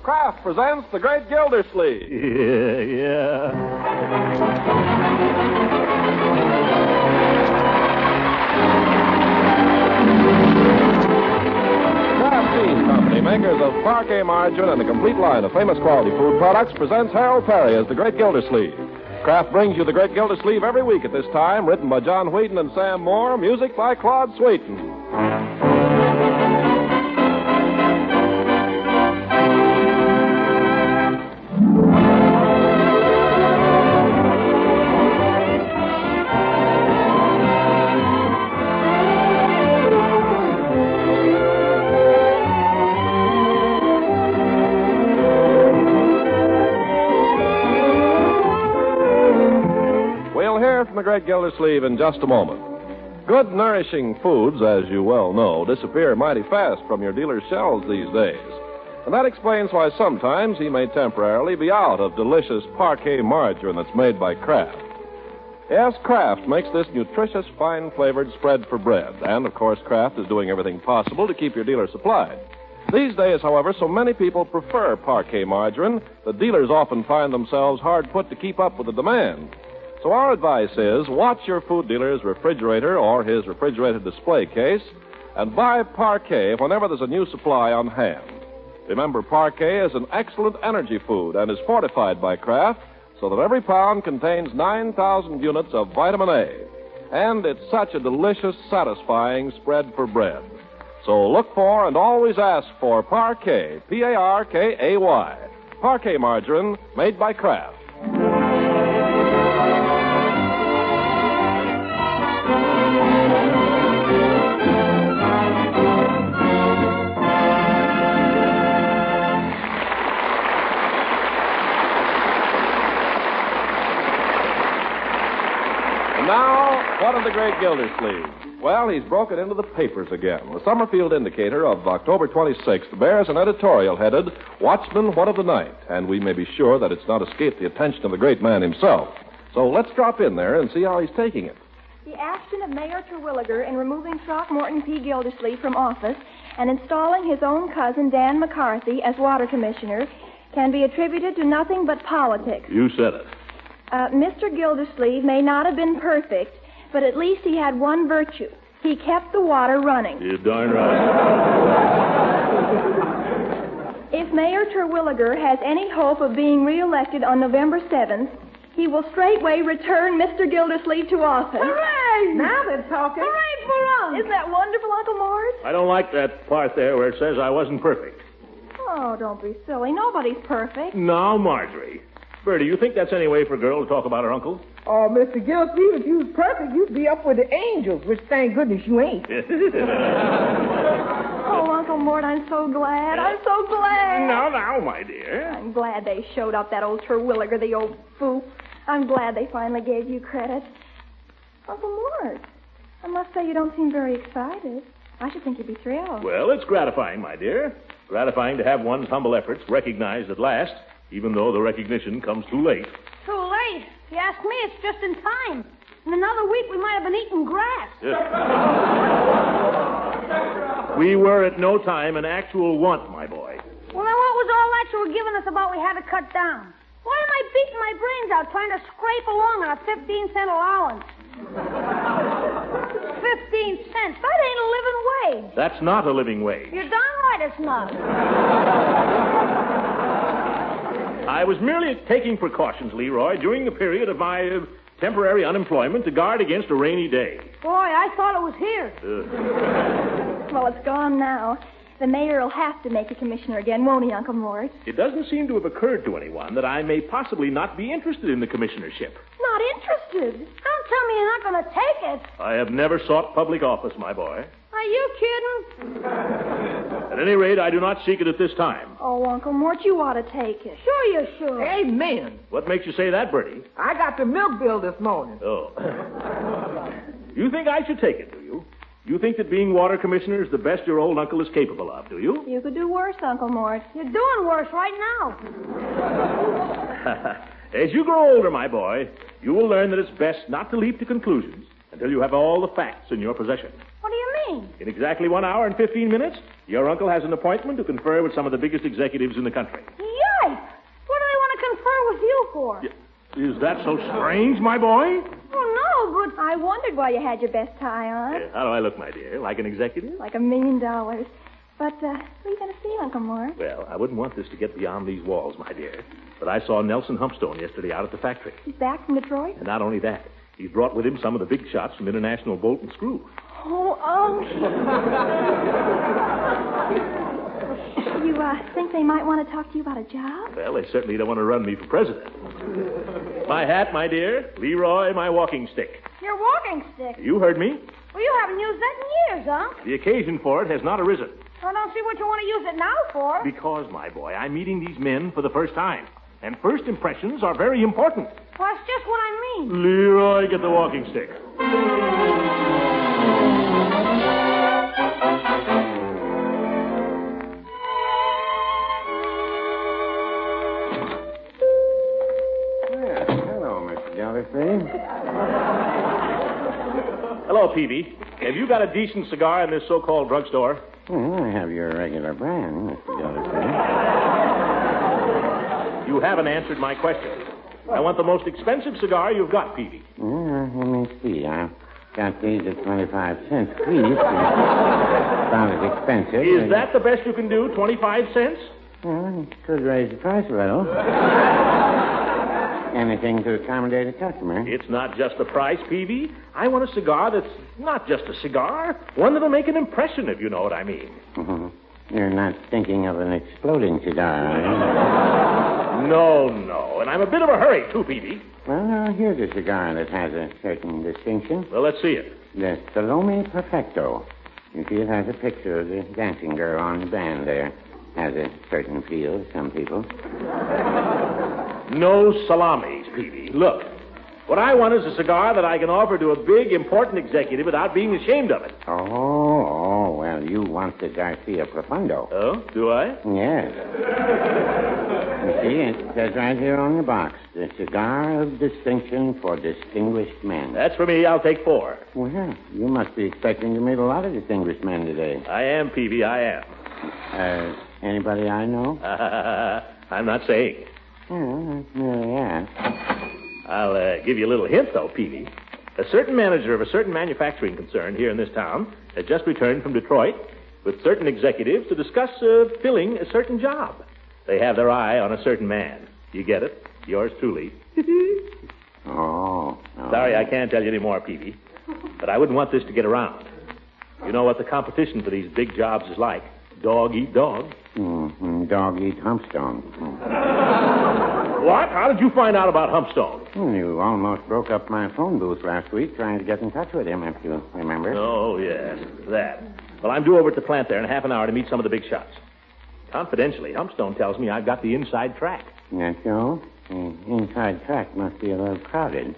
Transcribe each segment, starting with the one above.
Kraft presents The Great Gildersleeve. Yeah. Kraft Cheese Company, makers of Parquet margarine and a complete line of famous quality food products, presents Harold Perry as The Great Gildersleeve. Kraft brings you The Great Gildersleeve every week at this time, written by John Wheaton and Sam Moore, music by Claude Sweeten. From the Great Gildersleeve in just a moment. Good, nourishing foods, as you well know, disappear mighty fast from your dealer's shelves these days. And that explains why sometimes he may temporarily be out of delicious Parquet margarine that's made by Kraft. Yes, Kraft makes this nutritious, fine-flavored spread for bread. And, of course, Kraft is doing everything possible to keep your dealer supplied. These days, however, so many people prefer Parquet margarine that dealers often find themselves hard put to keep up with the demand. So our advice is, watch your food dealer's refrigerator or his refrigerated display case and buy Parquet whenever there's a new supply on hand. Remember, Parquet is an excellent energy food and is fortified by Kraft so that every pound contains 9,000 units of vitamin A. And it's such a delicious, satisfying spread for bread. So look for and always ask for Parquet, P-A-R-K-A-Y. Parquet margarine made by Kraft. What of the Great Gildersleeve? Well, he's broken into the papers again. The Summerfield Indicator of October 26th bears an editorial headed, Watchman, What of the Night? And we may be sure that it's not escaped the attention of the great man himself. So let's drop in there and see how he's taking it. The action of Mayor Terwilliger in removing Throckmorton P. Gildersleeve from office and installing his own cousin, Dan McCarthy, as water commissioner can be attributed to nothing but politics. You said it. Mr. Gildersleeve may not have been perfect, but at least he had one virtue. He kept the water running. You're darn right. If Mayor Terwilliger has any hope of being reelected on November 7th, he will straightway return Mr. Gildersleeve to office. Hooray! Now they're talking. Hooray for us! Isn't that wonderful, Uncle Mort? I don't like that part there where it says I wasn't perfect. Oh, don't be silly. Nobody's perfect. Now, Marjorie. Bertie, you think that's any way for a girl to talk about her uncle? Oh, Mr. Gildersleeve, if you was perfect, you'd be up with the angels, which thank goodness you ain't. Oh, Uncle Mort, I'm so glad. I'm so glad. Now, my dear. I'm glad they showed up, that old Terwilliger, the old fool. I'm glad they finally gave you credit. Uncle Mort, I must say you don't seem very excited. I should think you'd be thrilled. Well, it's gratifying, my dear. Gratifying to have one's humble efforts recognized at last, even though the recognition comes too late. Too late? If you ask me, it's just in time. In another week, we might have been eating grass. We were at no time an actual want, my boy. Well, then what was all that you were giving us about we had to cut down? Why am I beating my brains out trying to scrape along on a 15-cent allowance? 15 cents? That ain't a living wage. That's not a living wage. You're darn right it's not. I was merely taking precautions, Leroy, during the period of my temporary unemployment to guard against a rainy day. Boy, I thought it was here. Well, it's gone now. The mayor will have to make a commissioner again, won't he, Uncle Mort? It doesn't seem to have occurred to anyone that I may possibly not be interested in the commissionership. Not interested? Don't tell me you're not going to take it. I have never sought public office, my boy. Are you kidding? At any rate, I do not seek it at this time. Oh, Uncle Mort, you ought to take it. Sure you should. Amen. What makes you say that, Bertie? I got the milk bill this morning. Oh. You think I should take it, do you? You think that being water commissioner is the best your old uncle is capable of, do you? You could do worse, Uncle Mort. You're doing worse right now. As you grow older, my boy, you will learn that it's best not to leap to conclusions until you have all the facts in your possession. What do you mean? In exactly 1 hour and 15 minutes, your uncle has an appointment to confer with some of the biggest executives in the country. Yikes! What do they want to confer with you for? Is that so strange, my boy? Oh, no, but... I wondered why you had your best tie on. How do I look, my dear? Like an executive? Like $1 million. But, what are you going to see, Uncle Mort? Well, I wouldn't want this to get beyond these walls, my dear. But I saw Nelson Humpstone yesterday out at the factory. He's back from Detroit? And not only that, he's brought with him some of the big shots from International Bolt and Screw. Oh, You, think they might want to talk to you about a job? Well, they certainly don't want to run me for president. My hat, my dear. Leroy, my walking stick. Your walking stick? You heard me. Well, you haven't used that in years, Unc. The occasion for it has not arisen. I don't see what you want to use it now for. Because, my boy, I'm meeting these men for the first time. And first impressions are very important. Well, that's just what I mean. Leroy, get the walking stick. Hello, Mr. Gildersleeve. Hello, Peavy. Have you got a decent cigar in this so-called drugstore? I have your regular brand, Mr. Gildersleeve. You haven't answered my question. I want the most expensive cigar you've got, Peavy. Let me see. I've got these at 25 cents each. About as expensive. Is that the best you can do, 25 cents? Well, it could raise the price a little. Anything to accommodate a customer. It's not just the price, Peavy. I want a cigar that's not just a cigar. One that'll make an impression, if you know what I mean. You're not thinking of an exploding cigar, are you? No. And I'm a bit of a hurry, too, Peavy. Well, here's a cigar that has a certain distinction. Well, let's see it. The Salome Perfecto. You see, it has a picture of the dancing girl on the band there. Has a certain feel to some people. No salamis, Peavy. Look, what I want is a cigar that I can offer to a big, important executive without being ashamed of it. Oh, well, you want the Garcia Profundo. Oh, do I? Yes. You see, it says right here on the box, the cigar of distinction for distinguished men. That's for me. I'll take 4. Well, you must be expecting to meet a lot of distinguished men today. I am, Peavy, I am. Anybody I know? I'm not saying. Oh, really ask. I'll give you a little hint, though, Peavy. A certain manager of a certain manufacturing concern here in this town has just returned from Detroit with certain executives to discuss filling a certain job. They have their eye on a certain man. You get it? Yours truly. Oh. Sorry, I can't tell you any more, Peavy. But I wouldn't want this to get around. You know what the competition for these big jobs is like. Dog eat dog. Dog eat Humpstone. What? How did you find out about Humpstone? You almost broke up my phone booth last week trying to get in touch with him, if you remember. Oh, yes, that. Well, I'm due over at the plant there in half an hour to meet some of the big shots. Confidentially, Humpstone tells me I've got the inside track. That's so? The inside track must be a little crowded.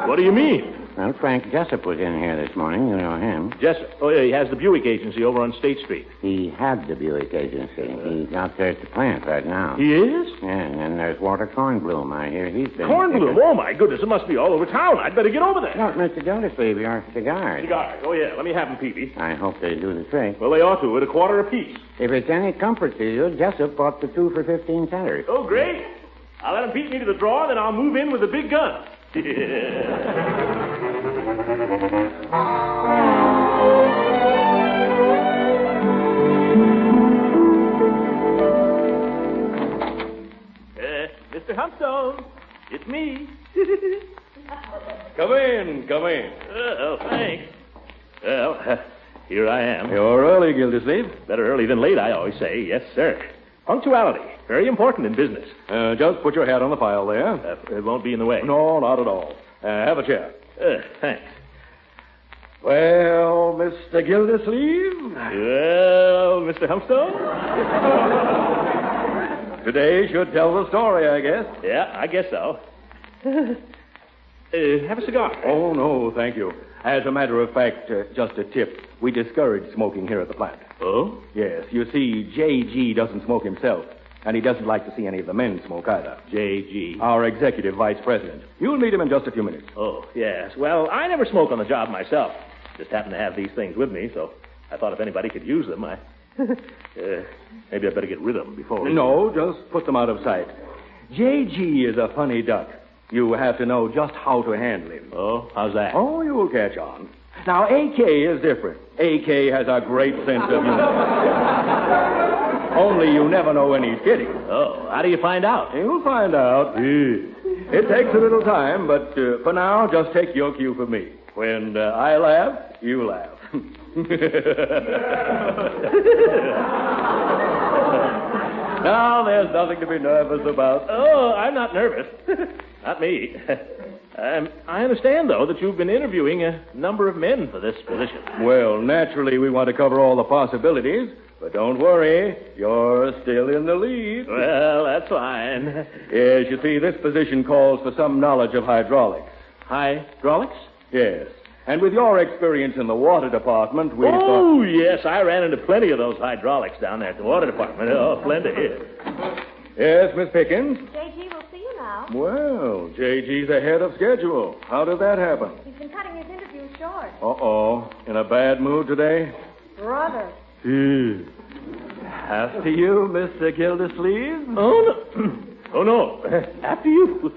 What do you mean? Well, Frank Jessup was in here this morning. You know him. Jessup? Oh, yeah, he has the Buick agency over on State Street. He had the Buick agency. He's out there at the plant right now. He is? Yeah, and then there's Walter Kornblum. I hear he's been... Kornblum? Oh, my goodness, it must be all over town. I'd better get over there. Look, Mr. Gildersleeve, your cigars. Cigars? Oh, yeah, let me have them, Peavy. I hope they do the trick. Well, they ought to, at $0.25 apiece. If it's any comfort to you, Jessup bought the 2 for 15 centers. Oh, great. I'll let him beat me to the draw, then I'll move in with the big gun. Mr. Humpstone, it's me. Come in. Oh, thanks. Well, here I am. You're early, Gildersleeve. Better early than late, I always say. Yes, sir. Punctuality, very important in business. Just put your hat on the file there. It won't be in the way. No, not at all. Have a chair. Thanks. Well, Mr. Gildersleeve? Well, Mr. Humpstone? Today should tell the story, I guess. Yeah, I guess so. Have a cigar. Oh, no, thank you. As a matter of fact, just a tip. We discourage smoking here at the plant. Oh? Yes, you see, J.G. doesn't smoke himself, and he doesn't like to see any of the men smoke either. J.G. Our executive vice president. You'll meet him in just a few minutes. Oh, yes. Well, I never smoke on the job myself. Just happen to have these things with me, so I thought if anybody could use them, maybe I'd better get rid of them before. No, just put them out of sight. J.G. is a funny duck. You have to know just how to handle him. Oh, how's that? Oh, you'll catch on. Now, A.K. is different. A.K. has a great sense of humor. Only you never know when he's kidding. Oh, how do you find out? You'll find out. It takes a little time, but for now, just take your cue from me. When I laugh, you laugh. Now, there's nothing to be nervous about. Oh, I'm not nervous. Not me. I understand, though, that you've been interviewing a number of men for this position. Well, naturally, we want to cover all the possibilities, but don't worry, you're still in the lead. Well, that's fine. Yes, you see, this position calls for some knowledge of hydraulics. Hydraulics? Yes. And with your experience in the water department, we Oh, yes, I ran into plenty of those hydraulics down there at the water department. Oh, plenty. Yes, Miss Pickens? J.G. will see you now. Well, J.G.'s ahead of schedule. How did that happen? He's been cutting his interview short. Uh-oh. In a bad mood today? Brother. After you, Mr. Gildersleeve? Oh, no. Oh, no. After you.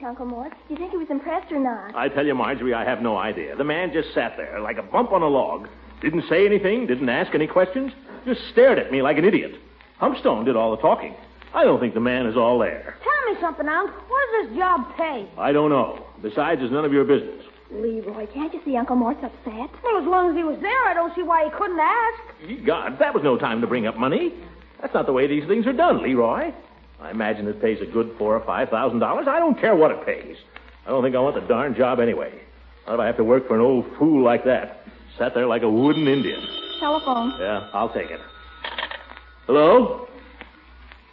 Uncle Mort. Do you think he was impressed or not? I tell you, Marjorie, I have no idea. The man just sat there like a bump on a log. Didn't say anything, didn't ask any questions, just stared at me like an idiot. Humpstone did all the talking. I don't think the man is all there. Tell me something, Unc. What does this job pay? I don't know. Besides, it's none of your business. Leroy, can't you see Uncle Mort's upset? Well, as long as he was there, I don't see why he couldn't ask. Ye gods, that was no time to bring up money. That's not the way these things are done, Leroy. I imagine it pays a good $4,000 or $5,000. I don't care what it pays. I don't think I want the darn job anyway. Not if I have to work for an old fool like that. Sat there like a wooden Indian. Telephone. Yeah, I'll take it. Hello?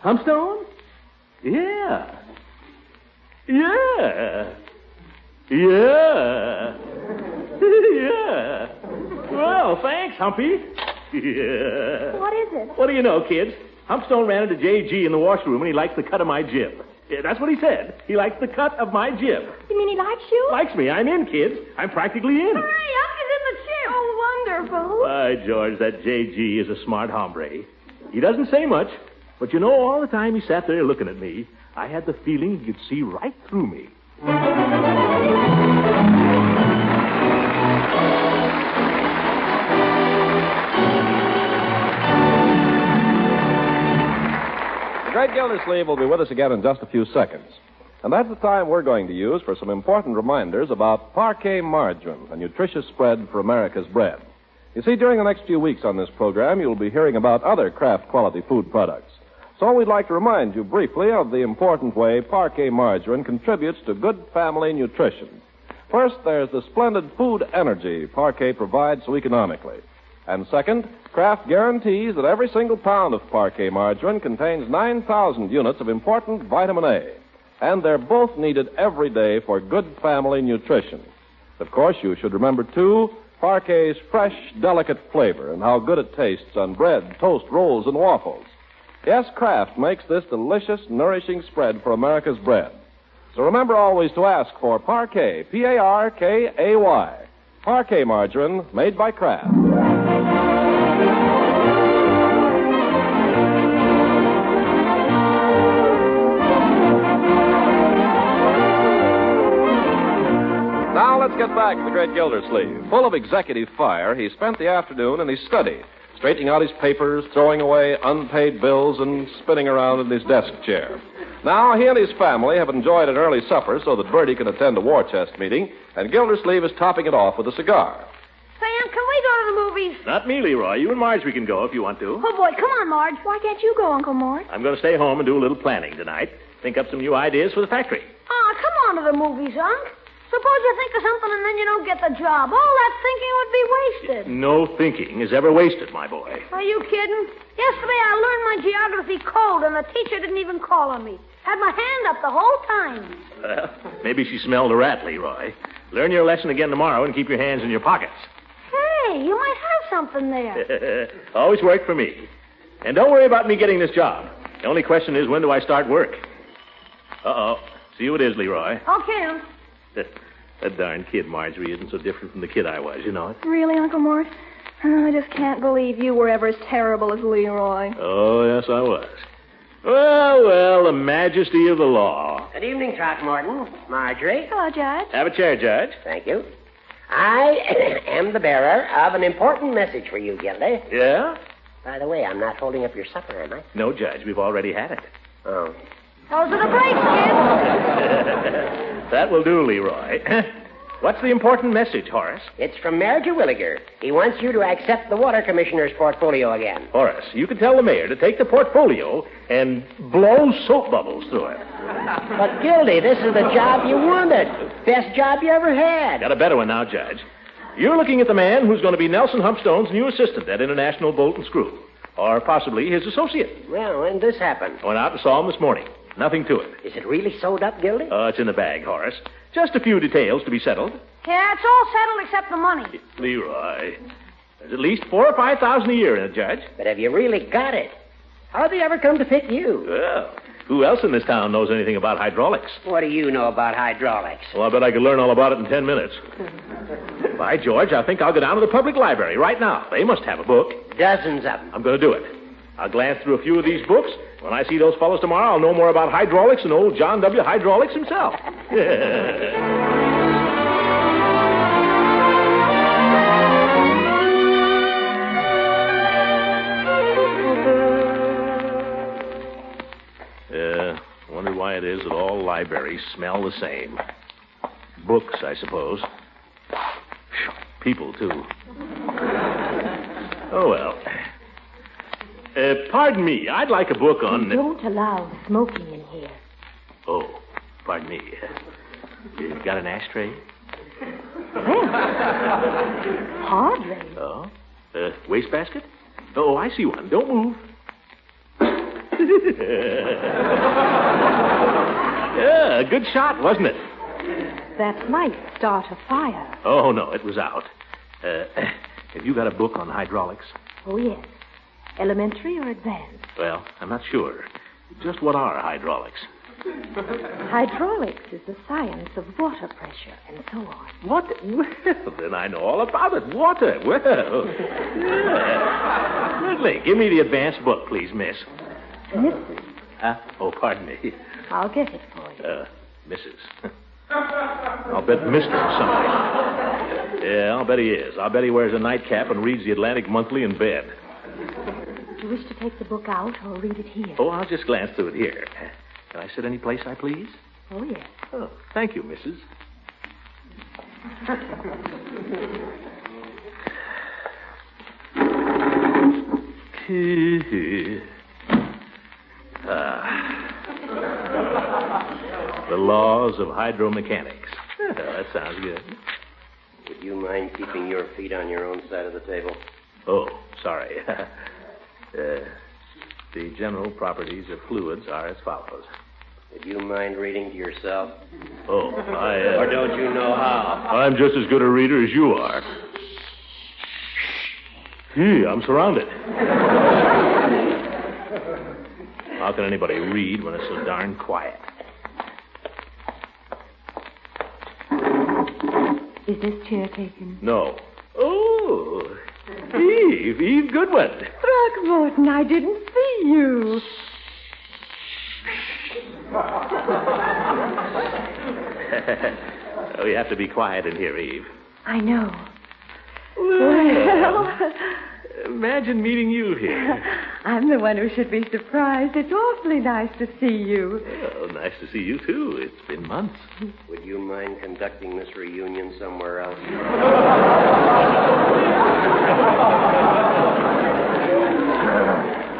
Humpstone? Yeah. Yeah. Yeah. Yeah. Well, thanks, Humpy. Yeah. What is it? What do you know, kids? Humpstone ran into J.G. in the washroom, and he likes the cut of my jib. Yeah, that's what he said. He likes the cut of my jib. You mean he likes you? Likes me. I'm in, kids. I'm practically in. Hurry up, he's in the chip. Oh, wonderful. By George, that J.G. is a smart hombre. He doesn't say much, but you know, all the time he sat there looking at me, I had the feeling he could see right through me. The great Gildersleeve will be with us again in just a few seconds. And that's the time we're going to use for some important reminders about Parquet Margarine, a nutritious spread for America's bread. You see, during the next few weeks on this program, you'll be hearing about other Kraft quality food products. So we'd like to remind you briefly of the important way Parquet Margarine contributes to good family nutrition. First, there's the splendid food energy Parquet provides so economically. And second, Kraft guarantees that every single pound of Parquet margarine contains 9,000 units of important vitamin A. And they're both needed every day for good family nutrition. Of course, you should remember, too, Parquet's fresh, delicate flavor and how good it tastes on bread, toast, rolls, and waffles. Yes, Kraft makes this delicious, nourishing spread for America's bread. So remember always to ask for Parquet, P-A-R-K-A-Y. Parquet margarine made by Kraft. Now let's get back to the great Gildersleeve. Full of executive fire, he spent the afternoon in his study, straightening out his papers, throwing away unpaid bills, and spinning around in his desk chair. Now, he and his family have enjoyed an early supper so that Bertie can attend a war chest meeting, and Gildersleeve is topping it off with a cigar. Sam, can we go to the movies? Not me, Leroy. You and Marjorie can go if you want to. Oh, boy, come on, Marge. Why can't you go, Uncle Mort? I'm going to stay home and do a little planning tonight. Think up some new ideas for the factory. Come on to the movies, Unc. Suppose you think of something and then you don't get the job. All that thinking would be wasted. No thinking is ever wasted, my boy. Are you kidding? Yesterday I learned my geography cold and the teacher didn't even call on me. Had my hand up the whole time. Maybe she smelled a rat, Leroy. Learn your lesson again tomorrow and keep your hands in your pockets. Say, you might have something there. Always worked for me. And don't worry about me getting this job. The only question is, when do I start work? Uh-oh. See who it is, Leroy. Okay. That darn kid, Marjorie, isn't so different from the kid I was, you know it? Really, Uncle Mort? Oh, I just can't believe you were ever as terrible as Leroy. Oh, yes, I was. Well, the majesty of the law. Good evening, Throckmorton. Marjorie. Hello, Judge. Have a chair, Judge. Thank you. I am the bearer of an important message for you, Gildy. Yeah? By the way, I'm not holding up your supper, am I? No, Judge, we've already had it. Oh. Those are the brakes, kid. That will do, Leroy. What's the important message, Horace? It's from Mayor Terwilliger. He wants you to accept the water commissioner's portfolio again. Horace, you can tell the mayor to take the portfolio and blow soap bubbles through it. But, Gildy, this is the job you wanted. Best job you ever had. Got a better one now, Judge. You're looking at the man who's going to be Nelson Humpstone's new assistant at International Bolt and Screw. Or possibly his associate. Well, when did this happen? Went out and saw him this morning. Nothing to it. Is it really sewed up, Gildy? Oh, it's in the bag, Horace. Just a few details to be settled. Yeah, it's all settled except the money. Leroy, there's at least $4,000 or $5,000 a year in it, Judge. But have you really got it? How'd they ever come to pick you? Well, who else in this town knows anything about hydraulics? What do you know about hydraulics? Well, I bet I could learn all about it in 10 minutes. By George, I think I'll go down to the public library right now. They must have a book. Dozens of them. I'm going to do it. I'll glance through a few of these books. When I see those fellows tomorrow, I'll know more about hydraulics than old John W. Hydraulics himself. Wonder why it is that all libraries smell the same. Books, I suppose. People, too. Oh, well. Pardon me. I'd like a book on... We don't allow smoking in here. Oh, pardon me. You got an ashtray? Well, hardly. Oh? Wastebasket? Oh, I see one. Don't move. Yeah, a good shot, wasn't it? That might start a fire. Oh, no, it was out. Have you got a book on hydraulics? Oh, yes. Elementary or advanced? Well, I'm not sure. Just what are hydraulics? Hydraulics is the science of water pressure and so on. What? Well, then I know all about it. Water. Well, yeah. Certainly. Give me the advanced book, please, miss. Mrs. Oh, pardon me. I'll get it for you. Mrs. I'll bet Mr. something. Yeah, I'll bet he is. I'll bet he wears a nightcap and reads the Atlantic Monthly in bed. Do you wish to take the book out or read it here? Oh, I'll just glance through it here. Can I sit any place I please? Oh, yes. Oh, thank you, Mrs. The laws of hydromechanics. That sounds good. Would you mind keeping your feet on your own side of the table? Oh, sorry. The general properties of fluids are as follows. Would you mind reading to yourself? Oh, Or don't you know how? I'm just as good a reader as you are. Gee, I'm surrounded. How can anybody read when it's so darn quiet? Is this chair taken? No. Oh, Eve Goodwin. Throckmorton, I didn't see you. Oh, you have to be quiet in here, Eve. I know. Well, imagine meeting you here. I'm the one who should be surprised. It's awfully nice to see you. Well, nice to see you, too. It's been months. Would you mind conducting this reunion somewhere else?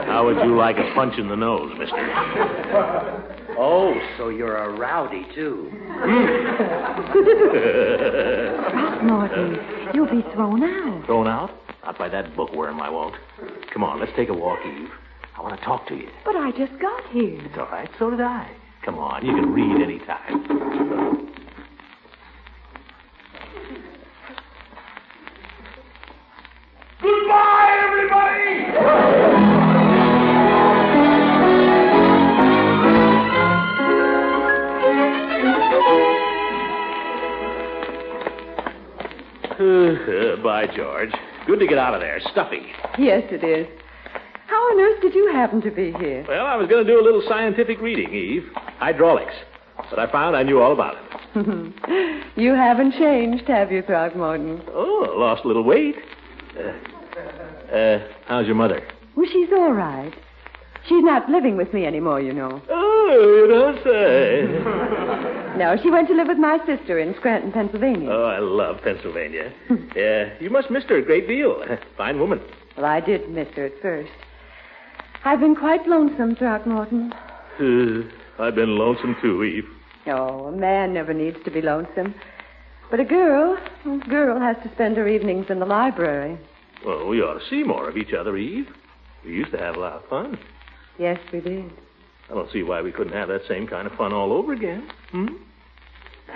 How would you like a punch in the nose, mister? Oh, so you're a rowdy, too. Throckmorton, you'll be thrown out. Thrown out? Not by that bookworm, I won't. Come on, let's take a walk, Eve. I want to talk to you. But I just got here. It's all right. So did I. Come on, you can read any time. By George. Good to get out of there. Stuffy. Yes, it is. How on earth did you happen to be here? Well, I was going to do a little scientific reading, Eve. Hydraulics. But I found I knew all about it. You haven't changed, have you, Throckmorton? Oh, lost a little weight. How's your mother? Well, she's all right. She's not living with me anymore, you know. Oh, you don't say. No, she went to live with my sister in Scranton, Pennsylvania. Oh, I love Pennsylvania. Yeah, you must miss her a great deal. Fine woman. Well, I did miss her at first. I've been quite lonesome, Throckmorton. I've been lonesome too, Eve. Oh, a man never needs to be lonesome. But a girl has to spend her evenings in the library. Well, we ought to see more of each other, Eve. We used to have a lot of fun. Yes, we did. I don't see why we couldn't have that same kind of fun all over again.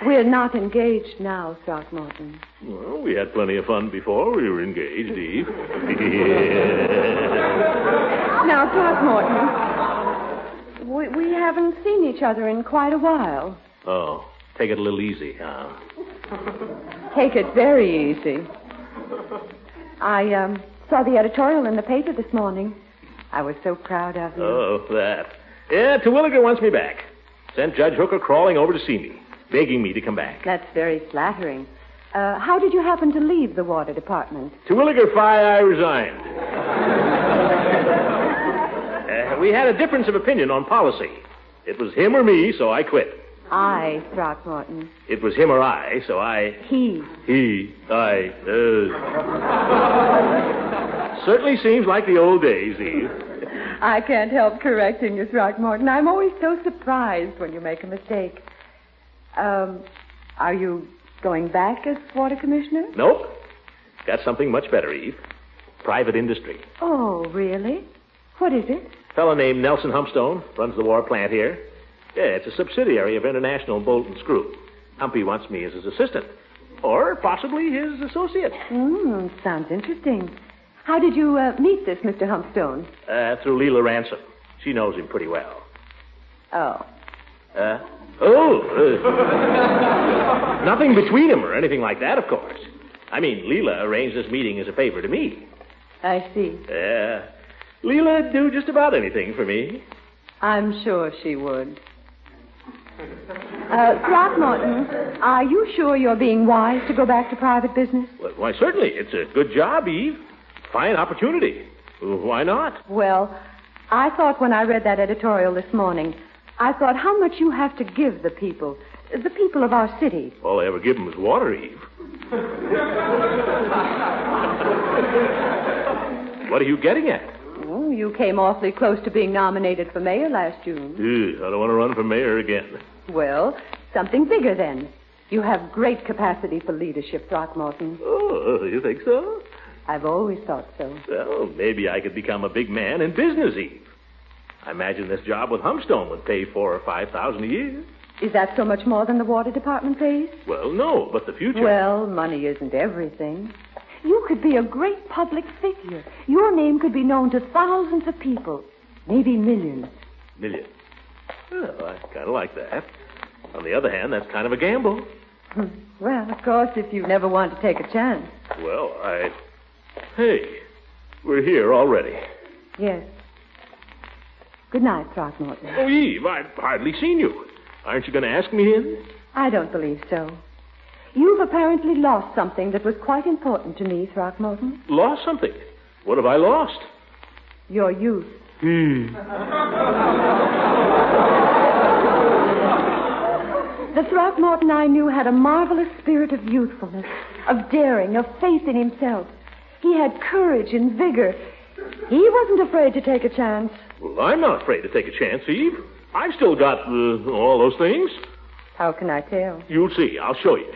We're not engaged now, Throckmorton. Well, we had plenty of fun before we were engaged, Eve. Now, Throckmorton, we haven't seen each other in quite a while. Oh, take it a little easy, huh? Take it very easy. I saw the editorial in the paper this morning. I was so proud of you. Oh, that. Yeah, Terwilliger wants me back. Sent Judge Hooker crawling over to see me, begging me to come back. That's very flattering. How did you happen to leave the water department? Terwilliger I resigned. We had a difference of opinion on policy. It was him or me, so I quit. I, Throckmorton. It was him or I, so I... He. I... Certainly seems like the old days, Eve. I can't help correcting you, Throckmorton. I'm always so surprised when you make a mistake. Are you going back as water commissioner? Nope. Got something much better, Eve. Private industry. Oh, really? What is it? Fellow named Nelson Humpstone runs the war plant here. Yeah, it's a subsidiary of International Bolt and Screw. Humpy wants me as his assistant. Or possibly his associate. Sounds interesting. How did you meet this Mr. Humpstone? Through Leela Ransom. She knows him pretty well. Oh. Nothing between them or anything like that, of course. I mean, Leela arranged this meeting as a favor to me. I see. Leela'd do just about anything for me. I'm sure she would. Throckmorton, are you sure you're being wise to go back to private business? Well, why, certainly. It's a good job, Eve. Fine opportunity. Why not? Well, I thought when I read that editorial this morning, I thought how much you have to give the people of our city. All I ever give them is water, Eve. What are you getting at? Oh, you came awfully close to being nominated for mayor last June. I don't want to run for mayor again. Well, something bigger then. You have great capacity for leadership, Throckmorton. Oh, you think so? I've always thought so. Well, maybe I could become a big man in business, Eve. I imagine this job with Humpstone would pay $4,000 or $5,000 a year. Is that so much more than the water department pays? Well, no, but the future... Well, money isn't everything. You could be a great public figure. Your name could be known to thousands of people, maybe millions. Millions? Well, I kind of like that. On the other hand, that's kind of a gamble. Well, of course, if you never want to take a chance. Well, Hey, we're here already. Yes. Good night, Throckmorton. Oh, Eve, I've hardly seen you. Aren't you going to ask me in? I don't believe so. You've apparently lost something that was quite important to me, Throckmorton. Lost something? What have I lost? Your youth. The Throckmorton I knew had a marvelous spirit of youthfulness, of daring, of faith in himself. He had courage and vigor. He wasn't afraid to take a chance. Well, I'm not afraid to take a chance, Eve. I've still got all those things. How can I tell? You'll see. I'll show you.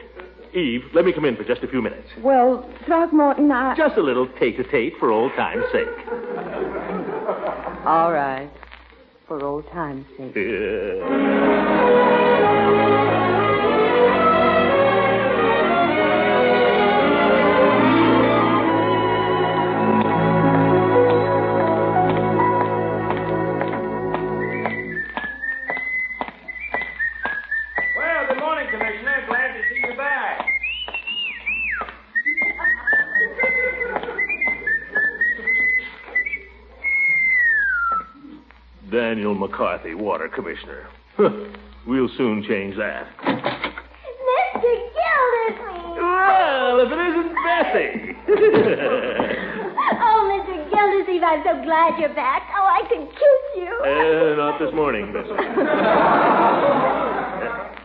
Eve, let me come in for just a few minutes. Well, Throckmorton, Just a little tete-a-tete for old time's sake. All right. For old time's sake. Daniel McCarthy, Water Commissioner. We'll soon change that. Mr. Gildersleeve! Well, if it isn't Bessie. Oh, Mr. Gildersleeve, I'm so glad you're back. Oh, I could kiss you. Not this morning, Bessie.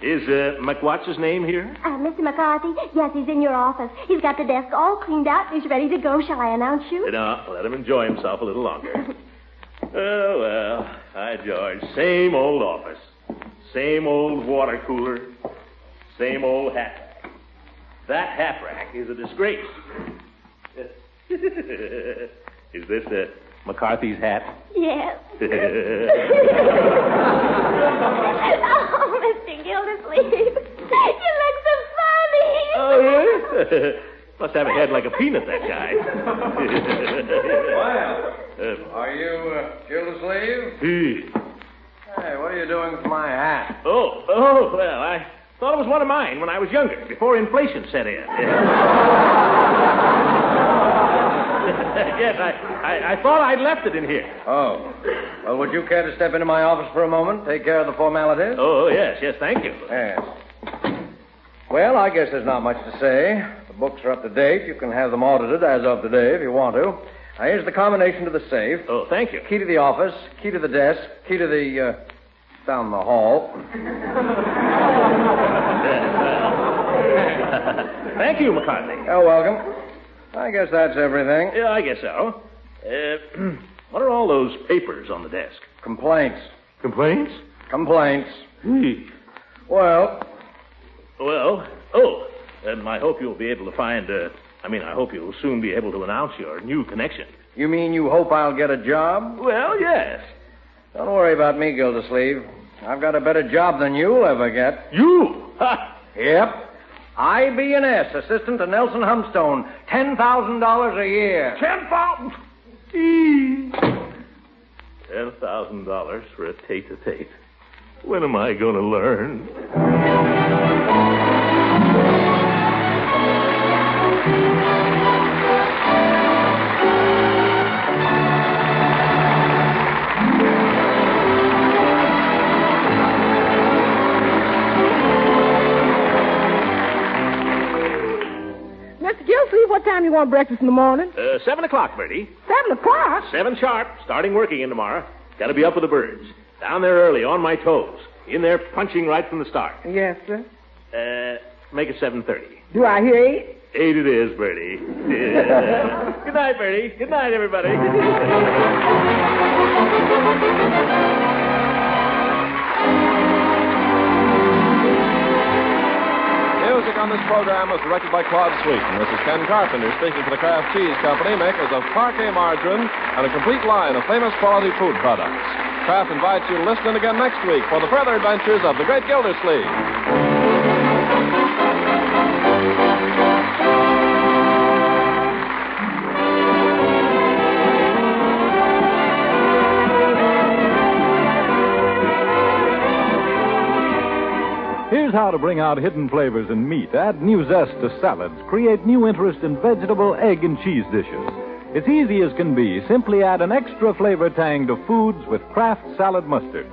Is McWhat's name here? Mr. McCarthy? Yes, he's in your office. He's got the desk all cleaned out. He's ready to go. Shall I announce you? No, let him enjoy himself a little longer. Oh, well. Hi, George. Same old office. Same old water cooler. Same old hat rack. That hat rack is a disgrace. Is this McCarthy's hat? Yes. Oh, Mr. Gildersleeve, you look so funny. Oh, yes? Must have a head like a peanut, that guy. Well, are you Gildersleeve? Hey, what are you doing with my hat? Oh, well, I thought it was one of mine when I was younger, before inflation set in. Yes, I thought I'd left it in here. Oh. Well, would you care to step into my office for a moment? Take care of the formalities? Oh, yes, thank you. Yes. Well, I guess there's not much to say. The books are up to date. You can have them audited as of today if you want to. Now, here's the combination to the safe. Oh, thank you. Key to the office, key to the desk, key to the, down the hall. Thank you, McCarthy. You're welcome. I guess that's everything. Yeah, I guess so. What are all those papers on the desk? Complaints. Complaints? Complaints. Well, and I hope you'll be able to find, I hope you'll soon be able to announce your new connection. You mean you hope I'll get a job? Well, yes. Don't worry about me, Gildersleeve. I've got a better job than you'll ever get. You? Ha! Yep. IB&S, assistant to Nelson Humstone, $10,000 a year. $10,000 for a tete-a-tete. When am I going to learn? Gildersleeve, what time you want breakfast in the morning? 7 o'clock, Bertie. 7 o'clock? 7 sharp. Starting work again tomorrow. Got to be up with the birds. Down there early, on my toes. In there punching right from the start. Yes, sir. Make it 7:30. Do I hear 8? 8 it is, Bertie. Good night, Bertie. Good night, everybody. Music on this program was directed by Claude Sweeten. This is Ken Carpenter speaking for the Kraft Cheese Company, makers of Parquet margarine and a complete line of famous quality food products. Kraft invites you to listen in again next week for the further adventures of the great Gildersleeve. Here's how to bring out hidden flavors in meat, add new zest to salads, create new interest in vegetable, egg, and cheese dishes. It's easy as can be. Simply add an extra flavor tang to foods with Kraft Salad Mustard.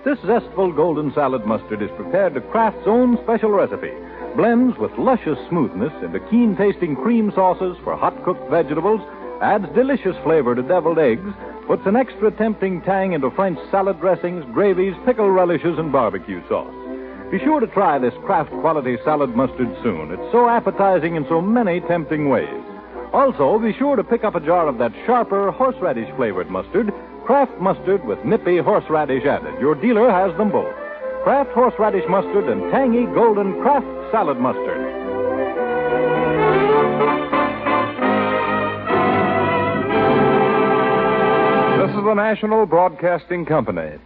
This zestful golden salad mustard is prepared to Kraft's own special recipe. Blends with luscious smoothness into keen-tasting cream sauces for hot-cooked vegetables, adds delicious flavor to deviled eggs, puts an extra tempting tang into French salad dressings, gravies, pickle relishes, and barbecue sauce. Be sure to try this Kraft quality salad mustard soon. It's so appetizing in so many tempting ways. Also, be sure to pick up a jar of that sharper horseradish-flavored mustard, Kraft mustard with nippy horseradish added. Your dealer has them both. Kraft horseradish mustard and tangy golden Kraft salad mustard. This is the National Broadcasting Company.